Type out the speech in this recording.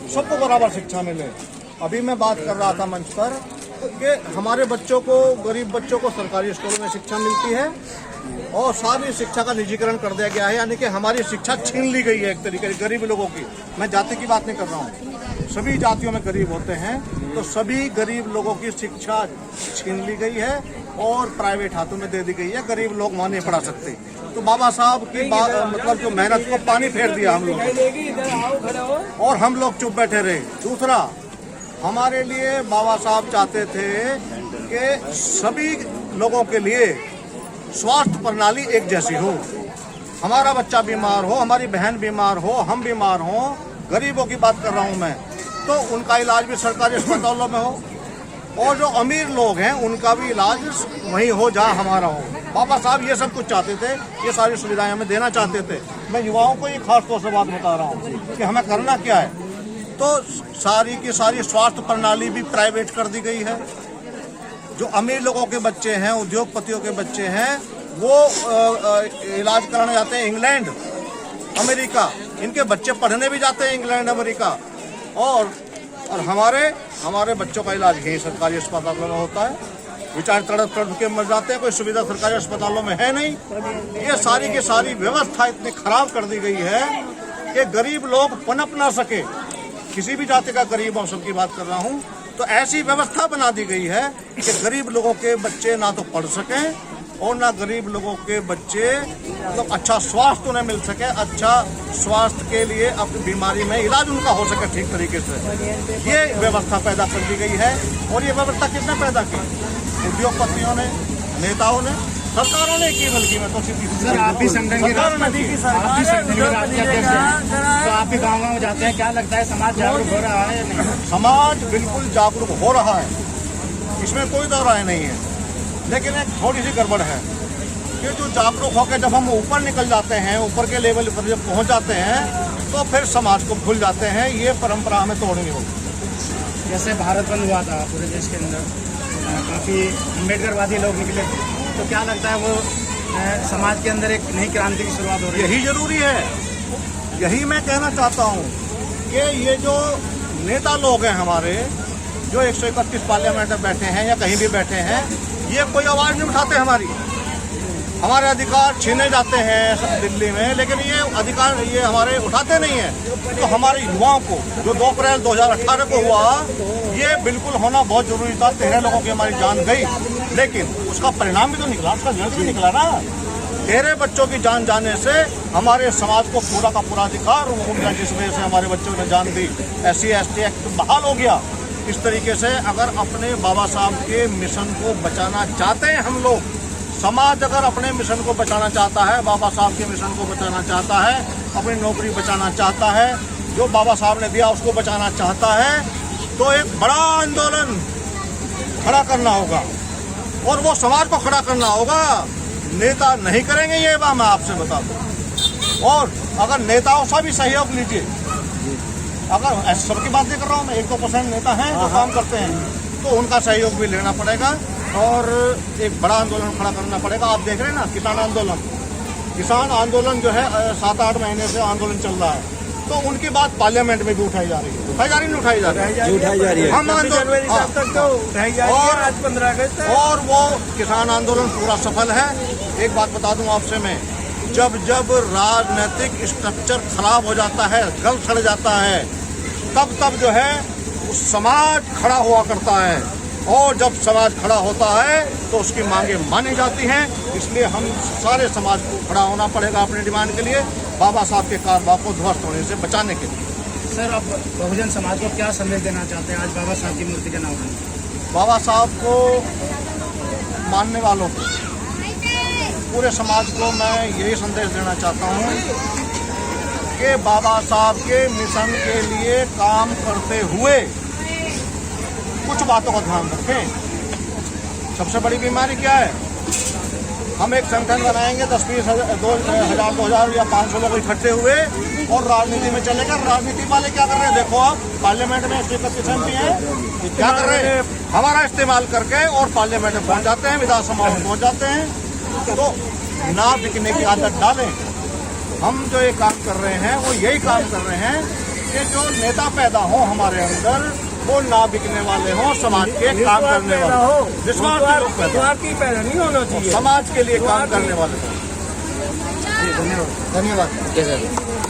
सबको बराबर शिक्षा मिले। अभी मैं बात कर रहा था मंच पर कि हमारे बच्चों को, गरीब बच्चों को सरकारी स्कूलों में शिक्षा मिलती है और सारी शिक्षा का निजीकरण कर दिया गया है, यानी कि हमारी शिक्षा छीन ली गई है एक तरीके से गरीब लोगों की। मैं जाति की बात नहीं कर रहा हूँ, सभी जातियों में गरीब होते हैं, तो सभी गरीब लोगों की शिक्षा छीन ली गई है और प्राइवेट हाथों में दे दी गई है। गरीब लोग वहाँ नहीं पढ़ा सकते। तो बाबा साहब की बात मतलब जो मेहनत को पानी फेर दिया हम लोग और हम लोग चुप बैठे रहे। दूसरा, हमारे लिए बाबा साहब चाहते थे कि सभी लोगों के लिए स्वास्थ्य प्रणाली एक जैसी हो। हमारा बच्चा बीमार हो, हमारी बहन बीमार हो, हम बीमार हो, गरीबों की बात कर रहा हूँ मैं, तो उनका इलाज भी सरकारी अस्पतालों में हो और जो अमीर लोग हैं उनका भी इलाज वहीं हो जहाँ हमारा हो। बाबा साहब ये सब कुछ चाहते थे, ये सारी सुविधाएं हमें देना चाहते थे। मैं युवाओं को ये खास तौर से बात बता रहा हूँ कि हमें करना क्या है। तो सारी की सारी स्वास्थ्य प्रणाली भी प्राइवेट कर दी गई है। जो अमीर लोगों के बच्चे हैं, उद्योगपतियों के बच्चे हैं, वो इलाज कराने जाते हैं इंग्लैंड, अमेरिका। इनके बच्चे पढ़ने भी जाते हैं इंग्लैंड, अमेरिका। और हमारे बच्चों का इलाज यही सरकारी अस्पतालों में होता है। बेचारे तड़प तड़प के मर जाते हैं, कोई सुविधा सरकारी अस्पतालों में है नहीं। ये सारी की सारी व्यवस्था इतनी खराब कर दी गई है कि गरीब लोग पनप ना सके। किसी भी जाति का गरीब अवसर की बात कर रहा हूँ, तो ऐसी व्यवस्था बना दी गई है कि गरीब लोगों के बच्चे ना तो पढ़ सकें और ना गरीब लोगों के बच्चे मतलब अच्छा स्वास्थ्य उन्हें मिल सके, अच्छा स्वास्थ्य के लिए अपनी बीमारी में इलाज उनका हो सके ठीक तरीके से। ये व्यवस्था पैदा कर दी गई है। और ये व्यवस्था किसने पैदा की? उद्योगपतियों ने, नेताओं ने, सरकारों ने की। बल्कि मैं तो सर, आप भी संगठन के राष्ट्रीय अध्यक्ष हैं, तो आप भी गाँव जाते हैं, क्या लगता है समाज जागरूक हो रहा है या नहीं? समाज बिल्कुल जागरूक हो रहा है, इसमें कोई दो राय नहीं है। लेकिन एक थोड़ी सी गड़बड़ है कि जो जागरूक होकर जब हम ऊपर निकल जाते हैं, ऊपर के लेवल पर जब पहुंच जाते हैं, तो फिर समाज को भूल जाते हैं। ये परंपरा हमें तोड़नी होगी। जैसे भारत बंद हुआ था पूरे देश के अंदर, काफ़ी अम्बेडकरवादी लोग निकले थे, तो क्या लगता है वो समाज के अंदर एक नई क्रांति की शुरुआत हो रही है? यही जरूरी है। यही मैं कहना चाहता हूँ कि ये जो नेता लोग हैं हमारे, जो 131 पार्लियामेंट में बैठे हैं या कहीं भी बैठे हैं, ये कोई आवाज़ नहीं उठाते हमारे अधिकार छीने जाते हैं दिल्ली में, लेकिन ये अधिकार ये हमारे उठाते नहीं हैं। तो हमारे युवाओं को जो 2 अप्रैल 2018 को हुआ, ये बिल्कुल होना बहुत जरूरी था। 13 लोगों की हमारी जान गई, लेकिन उसका परिणाम भी तो निकला, उसका रिजल्ट भी निकला ना। 13 बच्चों की जान जाने से हमारे समाज को पूरा का पूरा अधिकार हो गया, जिस वजह से हमारे बच्चों ने जान दी। SC ST एक्ट बहाल हो गया। इस तरीके से अगर अपने बाबा साहब के मिशन को बचाना चाहते हैं हम लोग, समाज अगर अपने मिशन को बचाना चाहता है, बाबा साहब के मिशन को बचाना चाहता है, अपनी नौकरी बचाना चाहता है, जो बाबा साहब ने दिया उसको बचाना चाहता है, तो एक बड़ा आंदोलन खड़ा करना होगा और वो समाज को खड़ा करना होगा। नेता नहीं करेंगे ये बात मैं आपसे बता दूं। और अगर नेताओं से भी सहयोग लीजिए, अगर ऐसे सबकी बात नहीं कर रहा हूँ मैं, 1-2% नेता हैं जो काम करते हैं, तो उनका सहयोग भी लेना पड़ेगा और एक बड़ा आंदोलन खड़ा करना पड़ेगा। आप देख रहे हैं ना, किसान आंदोलन जो है 7-8 महीने से आंदोलन चल रहा है, तो उनकी बात पार्लियामेंट में भी उठाई जा रही है। उठाई जा रही है। हम आंदोलन आज 15 अगस्त और वो किसान आंदोलन पूरा सफल है। एक बात बता दूं आपसे मैं, जब जब राजनीतिक स्ट्रक्चर खराब हो जाता है, गल सड़ जाता है, तब जो है उस समाज खड़ा हुआ करता है। और जब समाज खड़ा होता है तो उसकी मांगे मानी जाती हैं। इसलिए हम सारे समाज को खड़ा होना पड़ेगा अपनी डिमांड के लिए, बाबा साहब के कारवा को ध्वस्त होने से बचाने के लिए। सर, आप बहुजन समाज को क्या संदेश देना चाहते हैं आज बाबा साहब की मूर्ति के नाम पर? बाबा साहब को मानने वालों को, पूरे समाज को मैं यही संदेश देना चाहता हूँ कि बाबा साहब के मिशन के लिए काम करते हुए कुछ बातों का ध्यान रखें। सबसे बड़ी बीमारी क्या है? हम एक संगठन बनाएंगे, 10-20 हज़ार, 2,000 या 500 लोग इकट्ठे हुए और राजनीति में चलेगा। राजनीति वाले क्या कर रहे हैं? देखो आप पार्लियामेंट में 131 MP हैं, क्या कर रहे हैं? हमारा इस्तेमाल करके और पार्लियामेंट में पहुंच जाते हैं, विधानसभा में पहुंच जाते हैं। तो ना बिकने की आदत डालें। हम जो ये काम कर रहे हैं वो यही काम कर रहे हैं कि जो नेता पैदा हो हमारे अंदर वो ना बिकने वाले हों, समाज के काम करने वाले हो, निस्वार्थी लोग पैदा नहीं होना चाहिए। समाज के लिए काम करने वाले हों। धन्यवाद। धन्यवाद। Okay sir.